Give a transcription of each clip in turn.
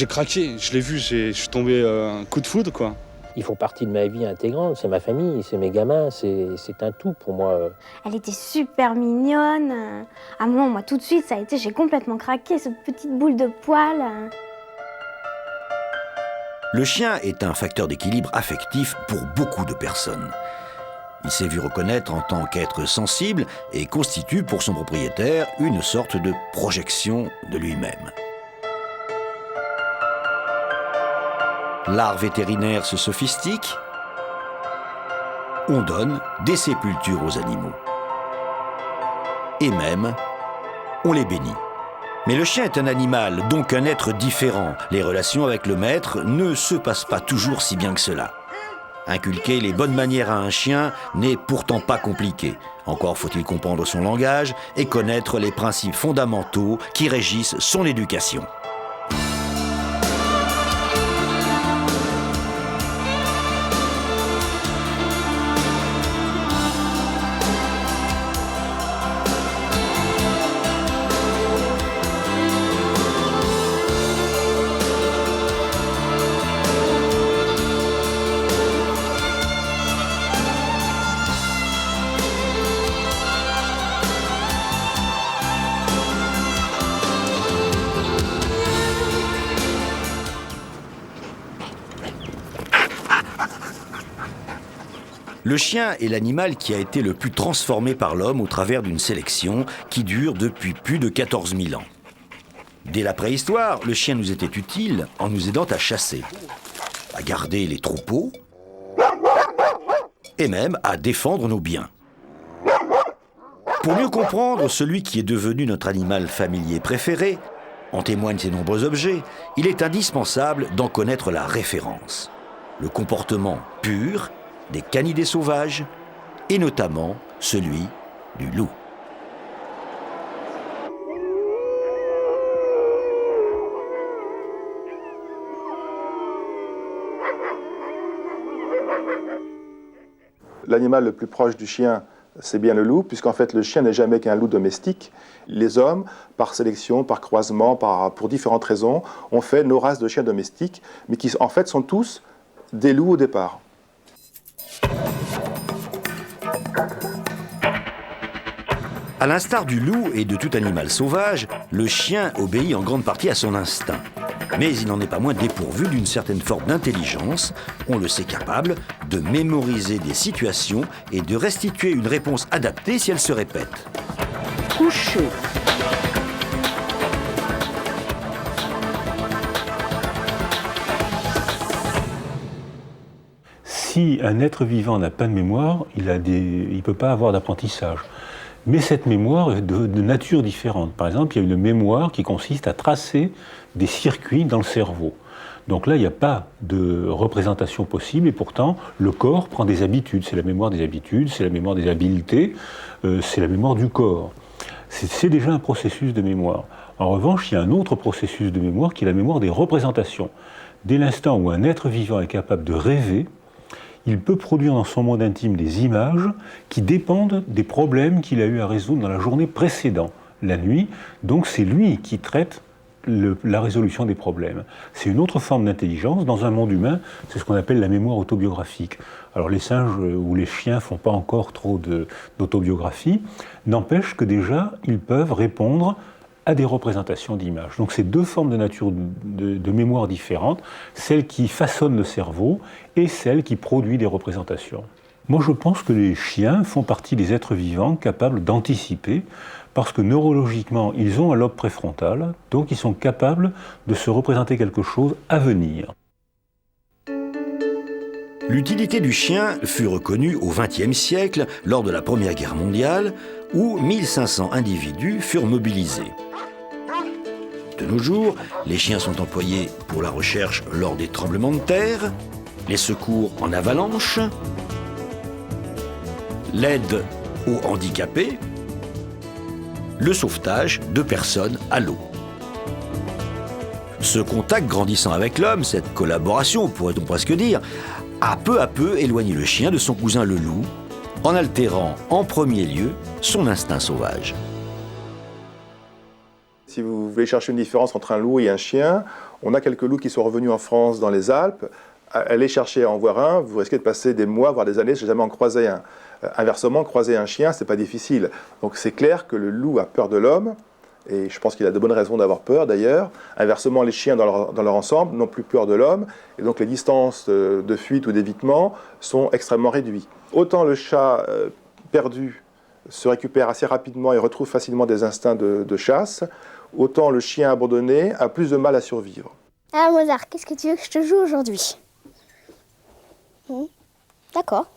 J'ai craqué, je l'ai vu, je suis tombé un coup de foudre, quoi. Ils font partie de ma vie intégrante, c'est ma famille, c'est mes gamins, c'est un tout pour moi. Elle était super mignonne. À un moment, moi, tout de suite, ça a été, j'ai complètement craqué, cette petite boule de poils. Le chien est un facteur d'équilibre affectif pour beaucoup de personnes. Il s'est vu reconnaître en tant qu'être sensible et constitue pour son propriétaire une sorte de projection de lui-même. L'art vétérinaire se sophistique. On donne des sépultures aux animaux. Et même, on les bénit. Mais le chien est un animal, donc un être différent. Les relations avec le maître ne se passent pas toujours si bien que cela. Inculquer les bonnes manières à un chien n'est pourtant pas compliqué. Encore faut-il comprendre son langage et connaître les principes fondamentaux qui régissent son éducation. Le chien est l'animal qui a été le plus transformé par l'homme au travers d'une sélection qui dure depuis plus de 14 000 ans. Dès la préhistoire, le chien nous était utile en nous aidant à chasser, à garder les troupeaux et même à défendre nos biens. Pour mieux comprendre celui qui est devenu notre animal familier préféré, en témoignent ses nombreux objets, il est indispensable d'en connaître la référence. Le comportement pur des canidés sauvages, et notamment celui du loup. L'animal le plus proche du chien, c'est bien le loup, puisqu'en fait le chien n'est jamais qu'un loup domestique. Les hommes, par sélection, par croisement, pour différentes raisons, ont fait nos races de chiens domestiques, mais qui en fait sont tous des loups au départ. À l'instar du loup et de tout animal sauvage, le chien obéit en grande partie à son instinct. Mais il n'en est pas moins dépourvu d'une certaine forme d'intelligence. On le sait capable de mémoriser des situations et de restituer une réponse adaptée si elle se répète. Couché. Si un être vivant n'a pas de mémoire, il ne peut pas avoir d'apprentissage. Mais cette mémoire est de nature différente. Par exemple, il y a une mémoire qui consiste à tracer des circuits dans le cerveau. Donc là, il n'y a pas de représentation possible et pourtant, le corps prend des habitudes. C'est la mémoire des habitudes, c'est la mémoire des habiletés, c'est la mémoire du corps. C'est déjà un processus de mémoire. En revanche, il y a un autre processus de mémoire qui est la mémoire des représentations. Dès l'instant où un être vivant est capable de rêver, il peut produire dans son monde intime des images qui dépendent des problèmes qu'il a eu à résoudre dans la journée précédente, la nuit. Donc c'est lui qui traite la résolution des problèmes. C'est une autre forme d'intelligence. Dans un monde humain, c'est ce qu'on appelle la mémoire autobiographique. Alors les singes ou les chiens ne font pas encore trop d'autobiographie, n'empêche que déjà, ils peuvent répondre à des représentations d'images. Donc c'est deux formes de nature de mémoire différentes, celle qui façonne le cerveau et celle qui produit des représentations. Moi je pense que les chiens font partie des êtres vivants capables d'anticiper, parce que neurologiquement ils ont un lobe préfrontal, donc ils sont capables de se représenter quelque chose à venir. L'utilité du chien fut reconnue au XXe siècle lors de la Première Guerre mondiale, où 1500 individus furent mobilisés. De nos jours, les chiens sont employés pour la recherche lors des tremblements de terre, les secours en avalanche, l'aide aux handicapés, le sauvetage de personnes à l'eau. Ce contact grandissant avec l'homme, cette collaboration, pourrait-on presque dire, a peu à peu éloigné le chien de son cousin le loup, en altérant en premier lieu son instinct sauvage. Si vous voulez chercher une différence entre un loup et un chien, on a quelques loups qui sont revenus en France dans les Alpes. Allez chercher à en voir un, vous risquez de passer des mois, voire des années, sans jamais en croiser un. Inversement, croiser un chien, c'est pas difficile. Donc c'est clair que le loup a peur de l'homme, et je pense qu'il a de bonnes raisons d'avoir peur d'ailleurs. Inversement, les chiens dans leur ensemble n'ont plus peur de l'homme, et donc les distances de fuite ou d'évitement sont extrêmement réduites. Autant le chat perdu se récupère assez rapidement et retrouve facilement des instincts de chasse, autant le chien abandonné a plus de mal à survivre. Ah Mozart, qu'est-ce que tu veux que je te joue aujourd'hui? D'accord.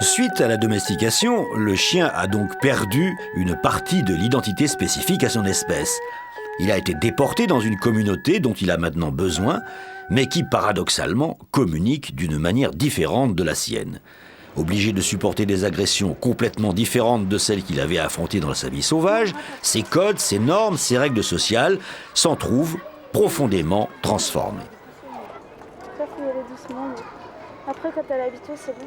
Suite à la domestication, le chien a donc perdu une partie de l'identité spécifique à son espèce. Il a été déporté dans une communauté dont il a maintenant besoin, mais qui paradoxalement communique d'une manière différente de la sienne. Obligé de supporter des agressions complètement différentes de celles qu'il avait affrontées dans sa vie sauvage, ses codes, ses normes, ses règles sociales s'en trouvent profondément transformés. Ça, faut y aller doucement, mais après, quand t'as l'habitude, c'est bon.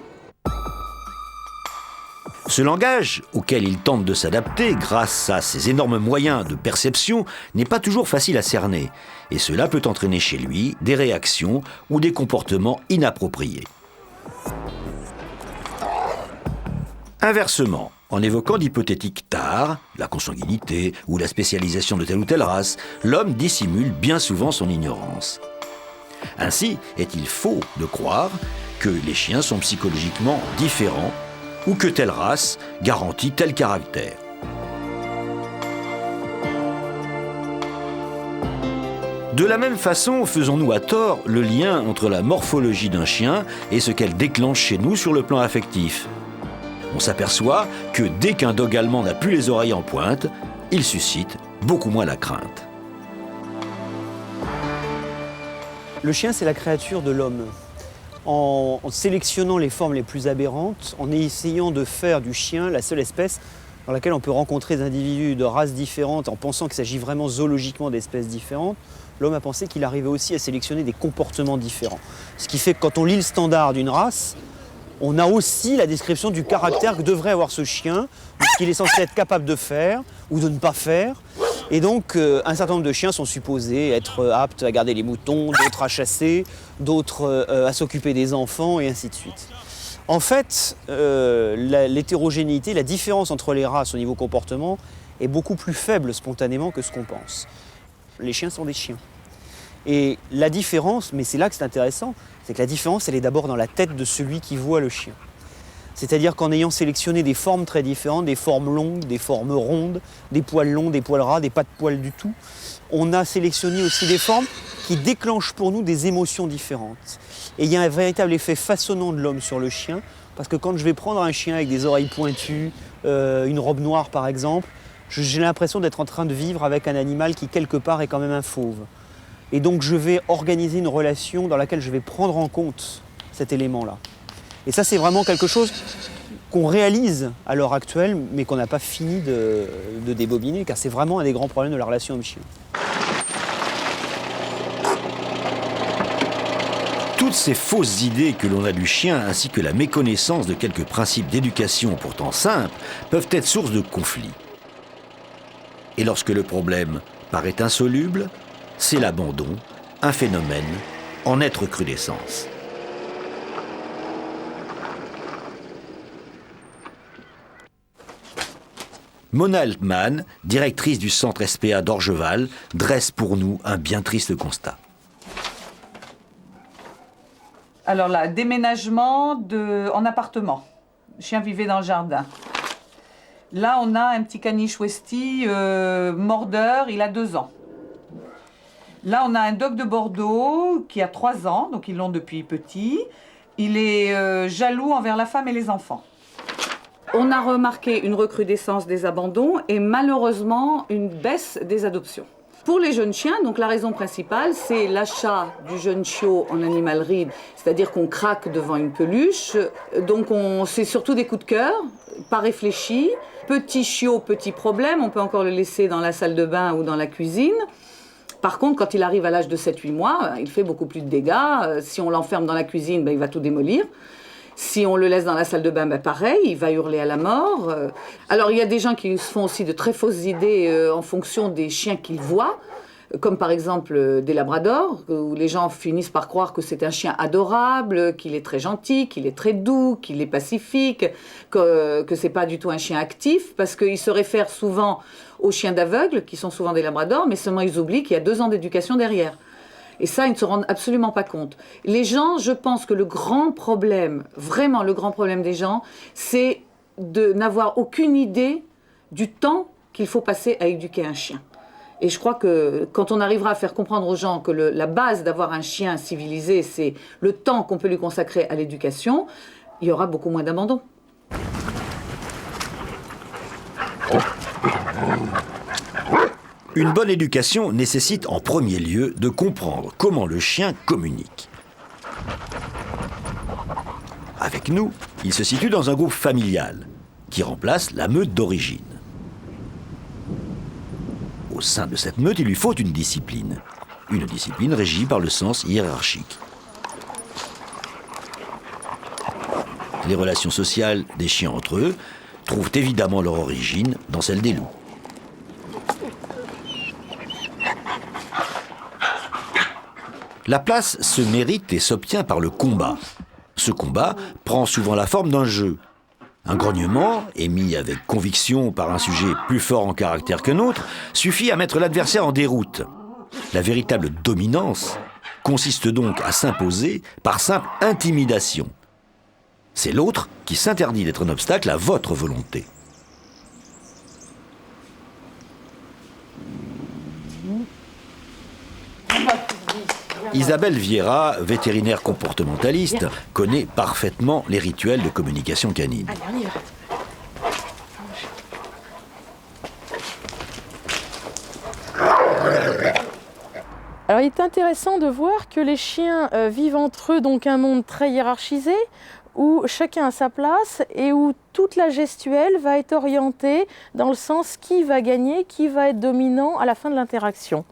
Ce langage, auquel il tente de s'adapter grâce à ses énormes moyens de perception, n'est pas toujours facile à cerner, et cela peut entraîner chez lui des réactions ou des comportements inappropriés. Inversement, en évoquant d'hypothétiques tares, la consanguinité ou la spécialisation de telle ou telle race, l'homme dissimule bien souvent son ignorance. Ainsi, est-il faux de croire que les chiens sont psychologiquement différents ou que telle race garantit tel caractère. De la même façon, faisons-nous à tort le lien entre la morphologie d'un chien et ce qu'elle déclenche chez nous sur le plan affectif. On s'aperçoit que dès qu'un dog allemand n'a plus les oreilles en pointe, il suscite beaucoup moins la crainte. Le chien, c'est la créature de l'homme. En sélectionnant les formes les plus aberrantes, en essayant de faire du chien la seule espèce dans laquelle on peut rencontrer des individus de races différentes, en pensant qu'il s'agit vraiment zoologiquement d'espèces différentes, l'homme a pensé qu'il arrivait aussi à sélectionner des comportements différents. Ce qui fait que quand on lit le standard d'une race, on a aussi la description du caractère que devrait avoir ce chien, de ce qu'il est censé être capable de faire ou de ne pas faire. Et donc, un certain nombre de chiens sont supposés être aptes à garder les moutons, d'autres à chasser, d'autres à s'occuper des enfants, et ainsi de suite. En fait, l'hétérogénéité, la différence entre les races au niveau comportement est beaucoup plus faible spontanément que ce qu'on pense. Les chiens sont des chiens. Et la différence, mais c'est là que c'est intéressant, c'est que la différence, elle est d'abord dans la tête de celui qui voit le chien. C'est-à-dire qu'en ayant sélectionné des formes très différentes, des formes longues, des formes rondes, des poils longs, des poils ras, des pas de poils du tout, on a sélectionné aussi des formes qui déclenchent pour nous des émotions différentes. Et il y a un véritable effet façonnant de l'homme sur le chien, parce que quand je vais prendre un chien avec des oreilles pointues, une robe noire par exemple, j'ai l'impression d'être en train de vivre avec un animal qui quelque part est quand même un fauve. Et donc je vais organiser une relation dans laquelle je vais prendre en compte cet élément-là. Et ça, c'est vraiment quelque chose qu'on réalise à l'heure actuelle, mais qu'on n'a pas fini de débobiner, car c'est vraiment un des grands problèmes de la relation homme-chien. Toutes ces fausses idées que l'on a du chien, ainsi que la méconnaissance de quelques principes d'éducation pourtant simples, peuvent être source de conflits. Et lorsque le problème paraît insoluble, c'est l'abandon, un phénomène en nette recrudescence. Mona Altman, directrice du centre SPA d'Orgeval, dresse pour nous un bien triste constat. Alors là, déménagement en appartement. Le chien vivait dans le jardin. Là, on a un petit caniche Westie mordeur, il a 2 ans. Là, on a un dog de Bordeaux qui a 3 ans, donc ils l'ont depuis petit. Il est jaloux envers la femme et les enfants. On a remarqué une recrudescence des abandons et malheureusement une baisse des adoptions. Pour les jeunes chiens, donc la raison principale, c'est l'achat du jeune chiot en animalerie, c'est-à-dire qu'on craque devant une peluche. Donc c'est surtout des coups de cœur, pas réfléchis. Petit chiot, petit problème, on peut encore le laisser dans la salle de bain ou dans la cuisine. Par contre, quand il arrive à l'âge de 7-8 mois, il fait beaucoup plus de dégâts. Si on l'enferme dans la cuisine, il va tout démolir. Si on le laisse dans la salle de bain, ben pareil, il va hurler à la mort. Alors il y a des gens qui se font aussi de très fausses idées en fonction des chiens qu'ils voient, comme par exemple des labradors, où les gens finissent par croire que c'est un chien adorable, qu'il est très gentil, qu'il est très doux, qu'il est pacifique, que c'est pas du tout un chien actif, parce qu'ils se réfèrent souvent aux chiens d'aveugles, qui sont souvent des labradors, mais seulement ils oublient qu'il y a 2 ans d'éducation derrière. Et ça, ils ne se rendent absolument pas compte. Les gens, je pense que le grand problème, vraiment le grand problème des gens, c'est de n'avoir aucune idée du temps qu'il faut passer à éduquer un chien. Et je crois que quand on arrivera à faire comprendre aux gens que la base d'avoir un chien civilisé, c'est le temps qu'on peut lui consacrer à l'éducation, il y aura beaucoup moins d'abandon. Une bonne éducation nécessite en premier lieu de comprendre comment le chien communique. Avec nous, il se situe dans un groupe familial qui remplace la meute d'origine. Au sein de cette meute, il lui faut une discipline régie par le sens hiérarchique. Les relations sociales des chiens entre eux trouvent évidemment leur origine dans celle des loups. La place se mérite et s'obtient par le combat. Ce combat prend souvent la forme d'un jeu. Un grognement, émis avec conviction par un sujet plus fort en caractère qu'un autre, suffit à mettre l'adversaire en déroute. La véritable dominance consiste donc à s'imposer par simple intimidation. C'est l'autre qui s'interdit d'être un obstacle à votre volonté. Isabelle Vieira, vétérinaire comportementaliste, connaît parfaitement les rituels de communication canine. Allez, on y va. Alors il est intéressant de voir que les chiens vivent entre eux donc un monde très hiérarchisé, où chacun a sa place et où toute la gestuelle va être orientée dans le sens qui va gagner, qui va être dominant à la fin de l'interaction.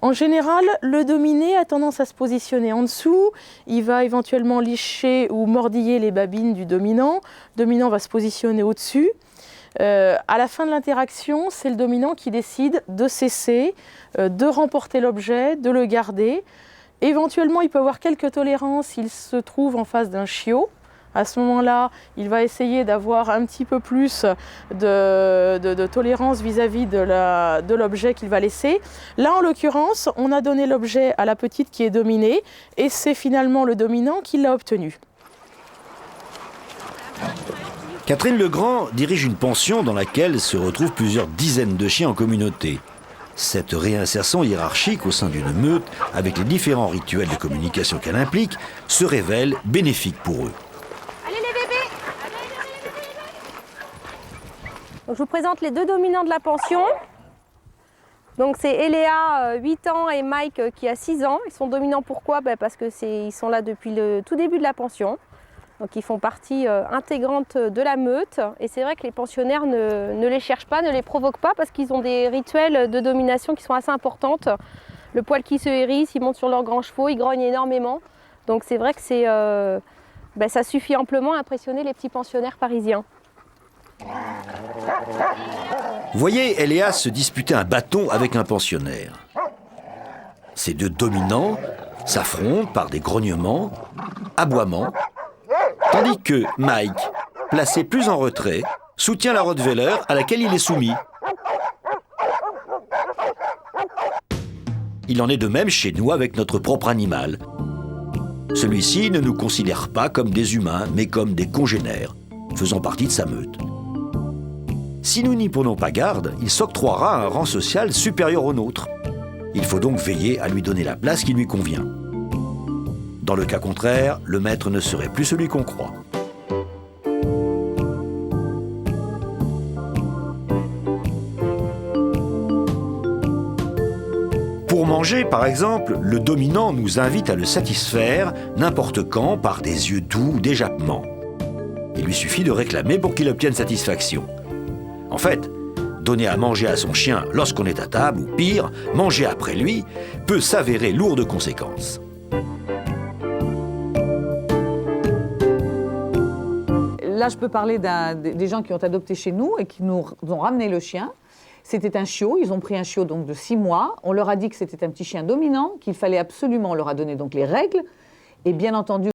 En général, le dominé a tendance à se positionner en dessous, il va éventuellement licher ou mordiller les babines du dominant, le dominant va se positionner au-dessus. À la fin de l'interaction, c'est le dominant qui décide de cesser, de remporter l'objet, de le garder. Éventuellement, il peut avoir quelques tolérances s'il se trouve en face d'un chiot. À ce moment-là, il va essayer d'avoir un petit peu plus de tolérance vis-à-vis de l'objet qu'il va laisser. Là, en l'occurrence, on a donné l'objet à la petite qui est dominée et c'est finalement le dominant qui l'a obtenu. Catherine Legrand dirige une pension dans laquelle se retrouvent plusieurs dizaines de chiens en communauté. Cette réinsertion hiérarchique au sein d'une meute, avec les différents rituels de communication qu'elle implique, se révèle bénéfique pour eux. Donc, je vous présente les 2 dominants de la pension. Donc c'est Eléa, 8 ans, et Mike qui a 6 ans. Ils sont dominants pourquoi? Parce qu'ils sont là depuis le tout début de la pension. Donc ils font partie intégrante de la meute. Et c'est vrai que les pensionnaires ne les cherchent pas, ne les provoquent pas parce qu'ils ont des rituels de domination qui sont assez importantes. Le poil qui se hérisse, ils montent sur leurs grands chevaux, ils grognent énormément. Donc c'est vrai que ça suffit amplement à impressionner les petits pensionnaires parisiens. Voyez Eléa se disputer un bâton avec un pensionnaire. Ces 2 dominants s'affrontent par des grognements, aboiements, tandis que Mike, placé plus en retrait, soutient la Rottweiler à laquelle il est soumis. Il en est de même chez nous avec notre propre animal. Celui-ci ne nous considère pas comme des humains, mais comme des congénères, faisant partie de sa meute. Si nous n'y prenons pas garde, il s'octroiera un rang social supérieur au nôtre. Il faut donc veiller à lui donner la place qui lui convient. Dans le cas contraire, le maître ne serait plus celui qu'on croit. Pour manger, par exemple, le dominant nous invite à le satisfaire n'importe quand par des yeux doux ou des jappements. Il lui suffit de réclamer pour qu'il obtienne satisfaction. En fait, donner à manger à son chien lorsqu'on est à table, ou pire, manger après lui, peut s'avérer lourd de conséquences. là, je peux parler des gens qui ont adopté chez nous et qui nous ont ramené le chien. C'était un chiot, ils ont pris un chiot donc de 6 mois. On leur a dit que c'était un petit chien dominant, qu'il fallait absolument, on leur a donné donc les règles. Et bien entendu,